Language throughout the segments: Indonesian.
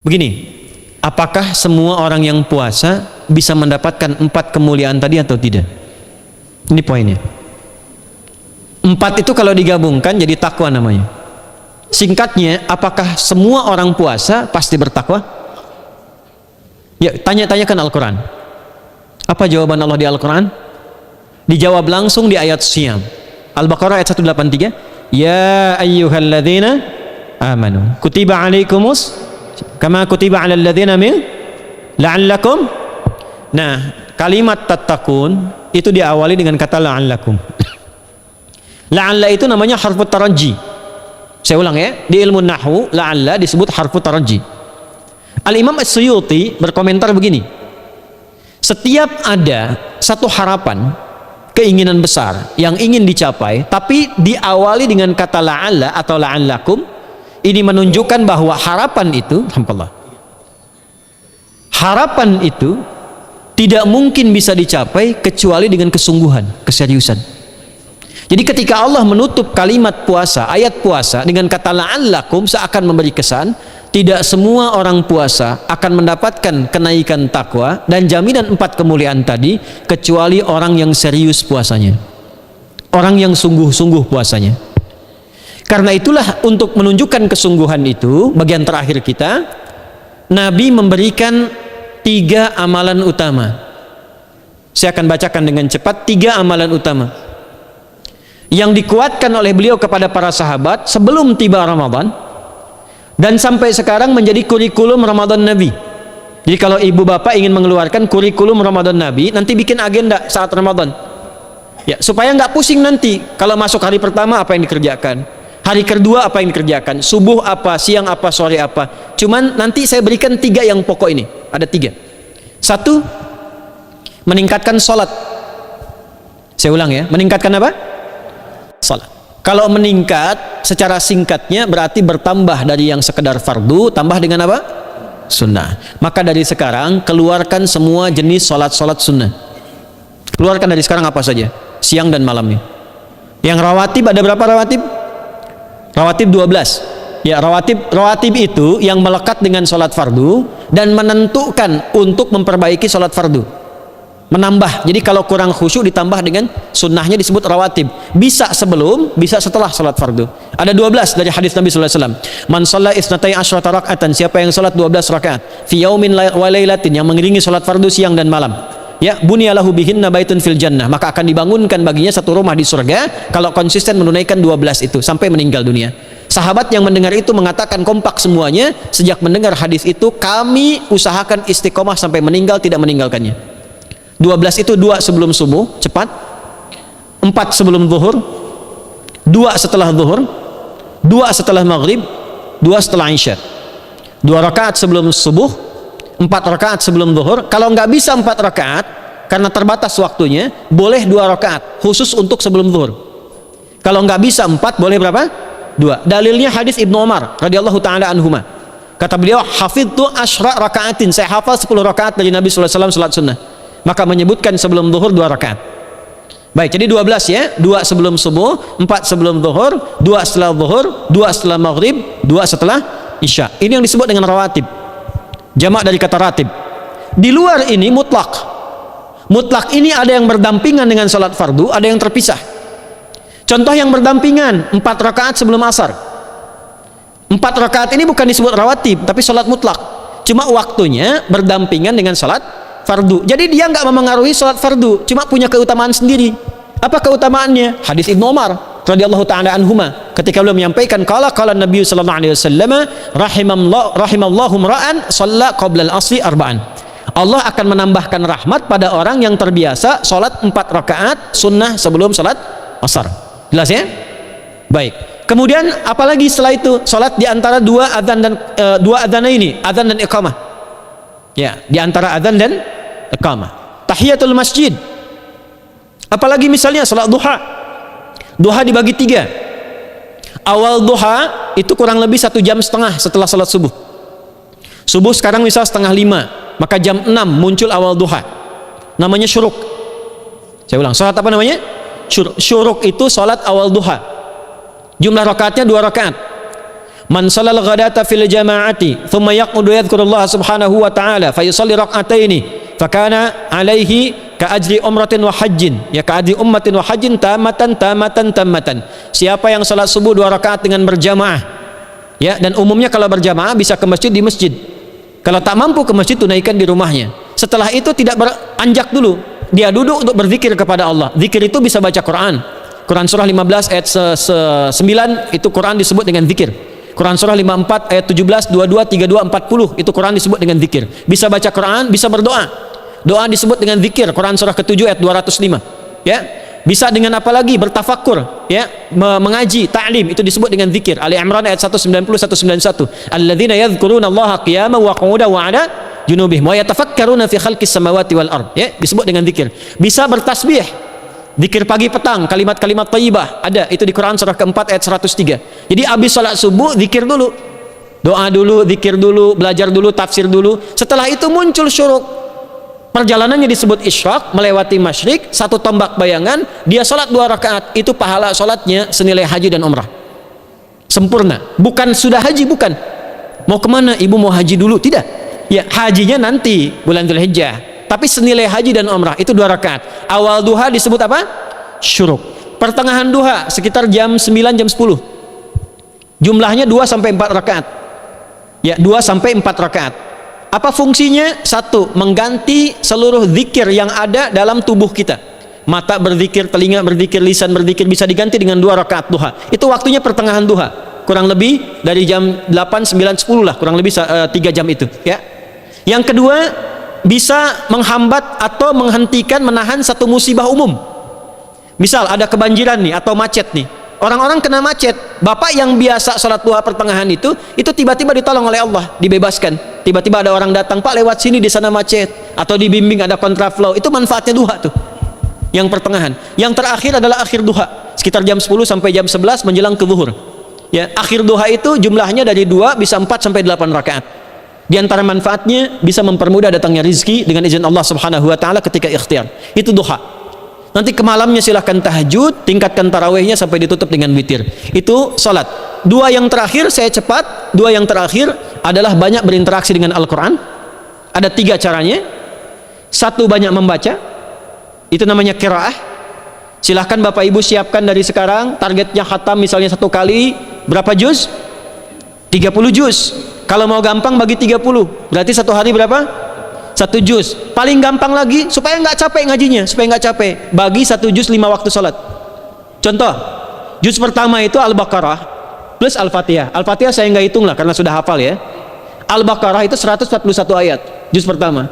Begini, apakah semua orang yang puasa bisa mendapatkan 4 kemuliaan tadi atau tidak? Ini poinnya. 4 itu kalau digabungkan jadi takwa namanya. Singkatnya, apakah semua orang puasa pasti bertakwa? Ya, tanya-tanyakan Al-Quran. Apa jawaban Allah di Al-Quran? Dijawab langsung di ayat Siyam. Al-Baqarah ayat 183. Ya ayyuhalladzina amanu kutiba alaikumus kama kutiba alal ladzina min la'allakum. Nah, kalimat tattaqun itu diawali dengan kata la'allakum. La'alla itu namanya harfu taraji. Saya ulang ya, di ilmu nahwu la'alla disebut harfu taraji. Al-Imam As-Suyuti berkomentar begini, setiap ada satu harapan, keinginan besar yang ingin dicapai tapi diawali dengan kata la'alla atau la'allakum, ini menunjukkan bahwa harapan itu tidak mungkin bisa dicapai kecuali dengan kesungguhan, keseriusan. Jadi ketika Allah menutup kalimat puasa, ayat puasa dengan kata la'allakum, seakan memberi kesan tidak semua orang puasa akan mendapatkan kenaikan takwa dan jaminan 4 kemuliaan tadi kecuali orang yang serius puasanya, orang yang sungguh-sungguh puasanya. Karena itulah, untuk menunjukkan kesungguhan itu, bagian terakhir kita, Nabi memberikan 3 amalan utama. Saya akan bacakan dengan cepat 3 amalan utama yang dikuatkan oleh beliau kepada para sahabat sebelum tiba Ramadan dan sampai sekarang menjadi kurikulum Ramadan Nabi. Jadi kalau ibu bapak ingin mengeluarkan kurikulum Ramadan Nabi, nanti bikin agenda saat Ramadan ya, supaya nggak pusing nanti kalau masuk hari pertama apa yang dikerjakan, hari kedua apa yang dikerjakan, subuh apa, siang apa, sore apa. Cuman nanti saya berikan 3 yang pokok ini. Ada 3. 1, meningkatkan sholat. Saya ulang ya, meningkatkan apa? Sholat. Kalau meningkat secara singkatnya berarti bertambah dari yang sekedar fardu, tambah dengan apa? Sunnah. Maka dari sekarang keluarkan semua jenis sholat-sholat sunnah. Keluarkan dari sekarang apa saja, siang dan malamnya. Yang rawatib ada berapa rawatib? Rawatib 12 ya. Rawatib itu yang melekat dengan sholat fardu dan menentukan untuk memperbaiki sholat fardu, menambah. Jadi kalau kurang khusyuk ditambah dengan sunnahnya, disebut rawatib. Bisa sebelum, bisa setelah sholat fardu. Ada 12 dari hadis Nabi SAW. Man shalla isnatai asyrata rak'atan, siapa yang sholat 12 rakaat fi yaumin wa lailatin, yang mengiringi sholat fardu siang dan malam, ya, bunyalahu bihinna baitun fil jannah, maka akan dibangunkan baginya satu rumah di surga kalau konsisten menunaikan 12 itu sampai meninggal dunia. Sahabat yang mendengar itu mengatakan kompak semuanya, sejak mendengar hadis itu kami usahakan istiqomah sampai meninggal tidak meninggalkannya. 12 itu 2 sebelum subuh, cepat. 4 sebelum zuhur, 2 setelah zuhur, 2 setelah maghrib, 2 setelah isya. 2 rakaat sebelum subuh, 4 rakaat sebelum zuhur. Kalau nggak bisa 4 rakaat karena terbatas waktunya, boleh 2 rakaat khusus untuk sebelum zuhur. Kalau nggak bisa 4, boleh berapa? 2. Dalilnya hadis Ibnu Umar radhiyallahu taala anhuma. Kata beliau, hafidtu asyra rakaatin, saya hafal 10 rakaat dari Nabi sallallahu alaihi wasallam salat sunnah. Maka menyebutkan sebelum zuhur 2 rakaat. Baik, jadi 12 ya. 2 sebelum subuh, 4 sebelum zuhur, 2 setelah zuhur, 2 setelah maghrib, 2 setelah isya. Ini yang disebut dengan rawatib. Jamak dari kata ratib. Di luar ini mutlak. Mutlak ini ada yang berdampingan dengan salat fardu, ada yang terpisah. Contoh yang berdampingan, 4 rakaat sebelum asar. 4 rakaat ini bukan disebut rawatib, tapi salat mutlak. Cuma waktunya berdampingan dengan salat fardu. Jadi dia nggak memengaruhi salat fardu, cuma punya keutamaan sendiri. Apa keutamaannya? Hadis Ibnu Umar radhiyallahu taala anhuma, ketika beliau menyampaikan qala Nabi sallallahu alaihi wasallam, rahimallahu ra'an shalla qabla al-asri arba'an. Allah akan menambahkan rahmat pada orang yang terbiasa salat 4 rakaat sunnah sebelum salat asar. Jelas ya? Baik. Kemudian apalagi setelah itu? Salat di antara 2 adzan dan 2 adzan ini, adzan dan iqamah. Ya, di antara adzan dan iqamah. Tahiyatul masjid. Apalagi misalnya salat duha. Duha dibagi 3. Awal duha itu kurang lebih 1,5 jam setelah salat subuh. Subuh sekarang misal 4:30, maka jam 6 muncul awal duha. Namanya syuruk. Saya ulang, salat apa namanya? Syuruk itu salat awal duha. Jumlah rakaatnya 2 rakaat. Man shalal ghadata fil jama'ati thumma yaqudu yadhkurullah subhanahu wa ta'ala fa yusalli rak'ataini fakana alaihi ka ajri umratin wa hajjin, ya ka ajri ummatin wa hajjin tamatan. Siapa yang salat subuh 2 rakaat dengan berjamaah, ya, dan umumnya kalau berjamaah bisa ke masjid di masjid. Kalau tak mampu ke masjid, tunaikan di rumahnya. Setelah itu tidak beranjak dulu, dia duduk untuk berzikir kepada Allah. Zikir itu bisa baca Quran. Quran surah 15 ayat 9 itu Quran disebut dengan zikir. Quran surah 54 ayat 17, 22, 32, 40 itu Quran disebut dengan zikir. Bisa baca Quran, bisa berdoa. Doa disebut dengan zikir. Quran surah ke-7 ayat 205. Ya. Bisa dengan apa lagi? Bertafakur, ya, mengaji, ta'lim, itu disebut dengan zikir. Ali Imran ayat 190 191. Alladzina yadhkuruna Allaha qiyaman wa qu'udan wa 'ala junubihim wa yatafakkaruna fi khalqis samawati wal ard. Ya, disebut dengan zikir. Bisa bertasbih. Zikir pagi petang, kalimat-kalimat thayyibah ada itu di Quran surah ke-4 ayat 103. Jadi habis salat subuh zikir dulu. Doa dulu, zikir dulu, belajar dulu, tafsir dulu. Setelah itu muncul syuruk. Perjalanannya disebut isyraq, melewati masyrik, 1 tombak bayangan, dia salat 2 rakaat, itu pahala salatnya senilai haji dan umrah. Sempurna. Bukan sudah haji, bukan. Mau kemana? Ibu mau haji dulu? Tidak. Ya, hajinya nanti bulan Dzulhijjah. Tapi senilai haji dan umrah itu 2 rakaat. Awal duha disebut apa? Syuruk. Pertengahan duha sekitar jam 9 jam 10. Jumlahnya 2 sampai 4 rakaat. Ya, 2 sampai 4 rakaat. Apa fungsinya? 1, mengganti seluruh zikir yang ada dalam tubuh kita. Mata berzikir, telinga berzikir, lisan berzikir, bisa diganti dengan 2 rakaat duha. Itu waktunya pertengahan duha. Kurang lebih dari jam 8, 9, 10 lah, kurang lebih 3 jam itu, ya. Yang kedua, bisa menghambat atau menghentikan, menahan satu musibah umum. Misal ada kebanjiran nih atau macet nih, orang-orang kena macet, bapak yang biasa sholat duha pertengahan itu tiba-tiba ditolong oleh Allah, dibebaskan. Tiba-tiba ada orang datang, Pak lewat sini, di sana macet, atau dibimbing ada kontraflow. Itu manfaatnya duha tuh, yang pertengahan. Yang terakhir adalah akhir duha, sekitar jam 10 sampai jam 11 menjelang ke zuhur. Ya, akhir duha itu jumlahnya dari 2 bisa 4 sampai 8 rakaat. Di antara manfaatnya bisa mempermudah datangnya rizki dengan izin Allah Subhanahu wa taala ketika ikhtiar. Itu duha. Nanti ke malamnya silahkan tahajud, tingkatkan tarawihnya sampai ditutup dengan witir. Itu salat. 2 yang terakhir saya cepat. 2 yang terakhir adalah banyak berinteraksi dengan Al-Qur'an. Ada 3 caranya. 1, banyak membaca. Itu namanya qiraah. Silahkan Bapak Ibu siapkan dari sekarang, targetnya khatam misalnya 1 kali berapa juz? 30 juz. Kalau mau gampang bagi 30, berarti 1 hari berapa? 1 juz. Paling gampang lagi, supaya nggak capek ngajinya, supaya nggak capek, bagi 1 juz 5 waktu sholat. Contoh, juz pertama itu Al-Baqarah plus Al-Fatihah. Al-Fatihah saya nggak hitung lah karena sudah hafal ya. Al-Baqarah itu 141 ayat, juz pertama.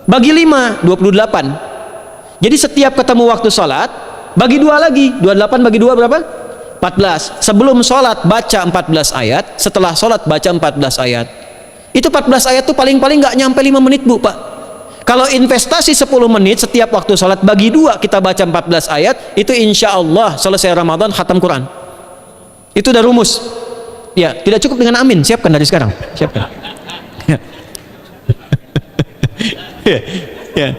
Bagi 5, 28. Jadi setiap ketemu waktu sholat, bagi 2 lagi, 28 bagi 2 berapa? 14. Sebelum sholat baca 14 ayat, setelah sholat baca 14 ayat. Itu 14 ayat tuh paling-paling nggak nyampe 5 menit Bu, Pak. Kalau investasi 10 menit setiap waktu sholat, bagi 2 kita baca 14 ayat, itu insya Allah selesai Ramadan khatam Quran. Itu udah rumus. Ya, tidak cukup dengan amin, siapkan dari sekarang. Siapkan. Ya.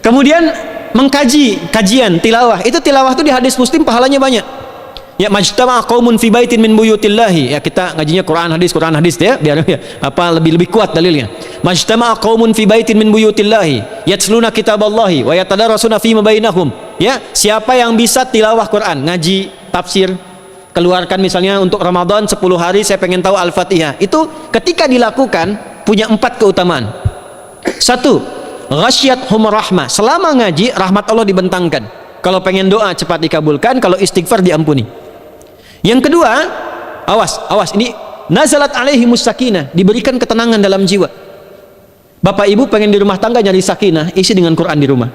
Kemudian mengkaji, kajian, tilawah. Itu tilawah itu di hadis Muslim pahalanya banyak. Ya, majtama'a qaumun fi baitin min buyutillahi. Ya, kita ngajinya Quran hadis ya, biar ya, apa lebih kuat dalilnya. Majtama'a qaumun fi baitin min buyutillahi yatsluna kitaballahi wa yatadarasuna fima bainahum. Ya, siapa yang bisa tilawah Quran, ngaji, tafsir, keluarkan misalnya untuk Ramadan 10 hari saya pengen tahu Al-Fatihah. Itu ketika dilakukan punya 4 keutamaan. 1, ghasyiyathum rahmah. Selama ngaji rahmat Allah dibentangkan. Kalau pengen doa cepat dikabulkan, kalau istighfar diampuni. Yang kedua, awas ini nazalat alaihimus sakinah, diberikan ketenangan dalam jiwa. Bapak Ibu pengen di rumah tangga nyari sakinah, isi dengan Quran di rumah.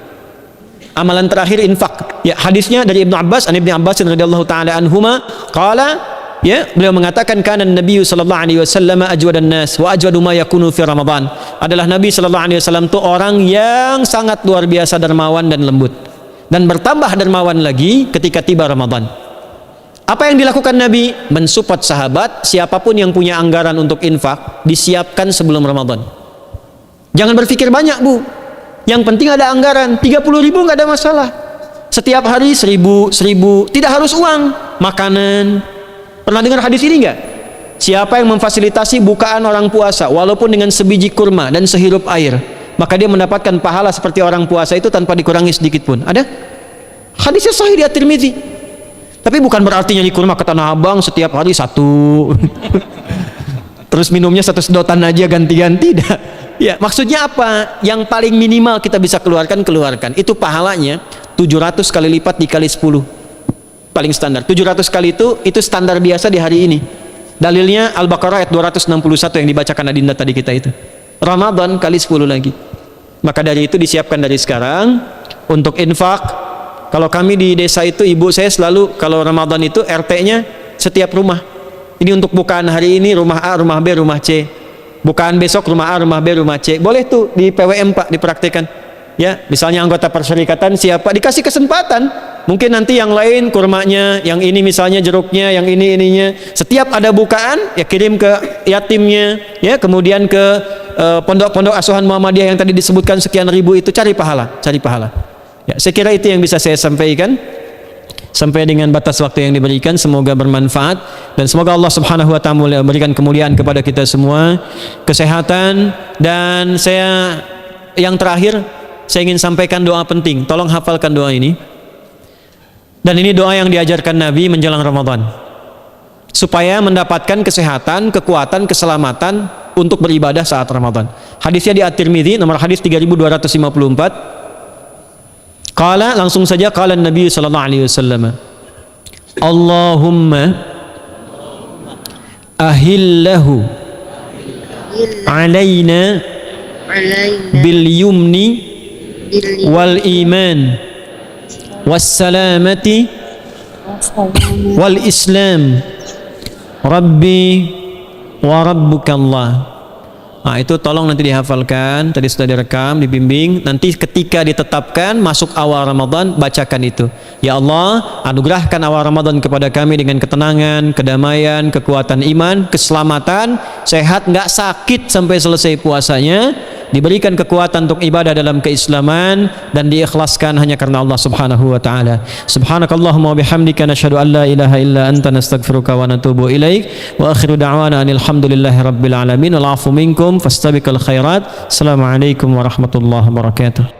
Amalan terakhir infak. Ya, hadisnya dari Ibnu Abbas, Ibnu Abbas radhiyallahu taala anhuma, qala, ya, beliau mengatakan kana Nabi sallallahu alaihi wasallam ajwadan nas wa ajwadu ma yakunu fi Ramadan. Adalah Nabi sallallahu alaihi wasallam itu orang yang sangat luar biasa dermawan dan lembut. Dan bertambah dermawan lagi ketika tiba Ramadan. Apa yang dilakukan Nabi? Mensupport sahabat, siapapun yang punya anggaran untuk infak, disiapkan sebelum Ramadan. Jangan berpikir banyak Bu, yang penting ada anggaran. 30.000 nggak ada masalah. Setiap hari 1.000, tidak harus uang, makanan. Pernah dengar hadis ini nggak? Siapa yang memfasilitasi bukaan orang puasa walaupun dengan sebiji kurma dan sehirup air, maka dia mendapatkan pahala seperti orang puasa itu tanpa dikurangi sedikit pun. Ada? Hadisnya sahih di At-Tirmidzi. Tapi bukan berarti nyari kurma ke Tanah Abang setiap hari satu. Terus minumnya satu sedotan aja ganti-ganti. Ya, maksudnya apa? Yang paling minimal kita bisa keluarkan. Itu pahalanya 700 kali lipat dikali 10. Paling standar. 700 kali itu standar biasa di hari ini. Dalilnya Al-Baqarah ayat 261 yang dibacakan Adinda tadi kita itu. Ramadan kali 10 lagi. Maka dari itu disiapkan dari sekarang untuk infak. Kalau kami di desa itu, ibu saya selalu kalau Ramadan itu RT-nya setiap rumah. Ini untuk bukaan hari ini rumah A, rumah B, rumah C. Bukaan besok rumah A, rumah B, rumah C. Boleh tuh di PWM Pak dipraktikkan. Ya, misalnya anggota perserikatan siapa dikasih kesempatan. Mungkin nanti yang lain kurmanya, yang ini misalnya jeruknya, yang ini ininya. Setiap ada bukaan ya kirim ke yatimnya, ya kemudian ke pondok-pondok asuhan Muhammadiyah yang tadi disebutkan sekian ribu itu, cari pahala. Ya, saya kira itu yang bisa saya sampaikan. Sampai dengan batas waktu yang diberikan, semoga bermanfaat dan semoga Allah Subhanahu wa taala memberikan kemuliaan kepada kita semua, kesehatan. Dan saya yang terakhir saya ingin sampaikan doa penting. Tolong hafalkan doa ini. Dan ini doa yang diajarkan Nabi menjelang Ramadan supaya mendapatkan kesehatan, kekuatan, keselamatan untuk beribadah saat Ramadan. Hadisnya di At-Tirmidzi nomor hadis 3254. Qala, langsung saja qala Nabi sallallahu alaihi wasallam, Allahumma ahillahu alaina bil yumni wal iman was salamati wal islam rabbi wa rabbuka Allah. Nah, itu tolong nanti dihafalkan, tadi sudah direkam, dibimbing. Nanti ketika ditetapkan masuk awal Ramadan, bacakan itu. Ya Allah, anugerahkan awal Ramadan kepada kami dengan ketenangan, kedamaian, kekuatan iman, keselamatan, sehat, nggak sakit sampai selesai puasanya, diberikan kekuatan untuk ibadah dalam keislaman dan diikhlaskan hanya karena Allah Subhanahu wa taala. Subhanakallahumma wa bihamdika nasyhadu an la ilaha illa anta nastaghfiruka wa natubu ilaik wa akhiru da'wana alhamdulillahi rabbil alamin wal 'afu minkum fastabiqul khairat. Assalamualaikum warahmatullahi wabarakatuh.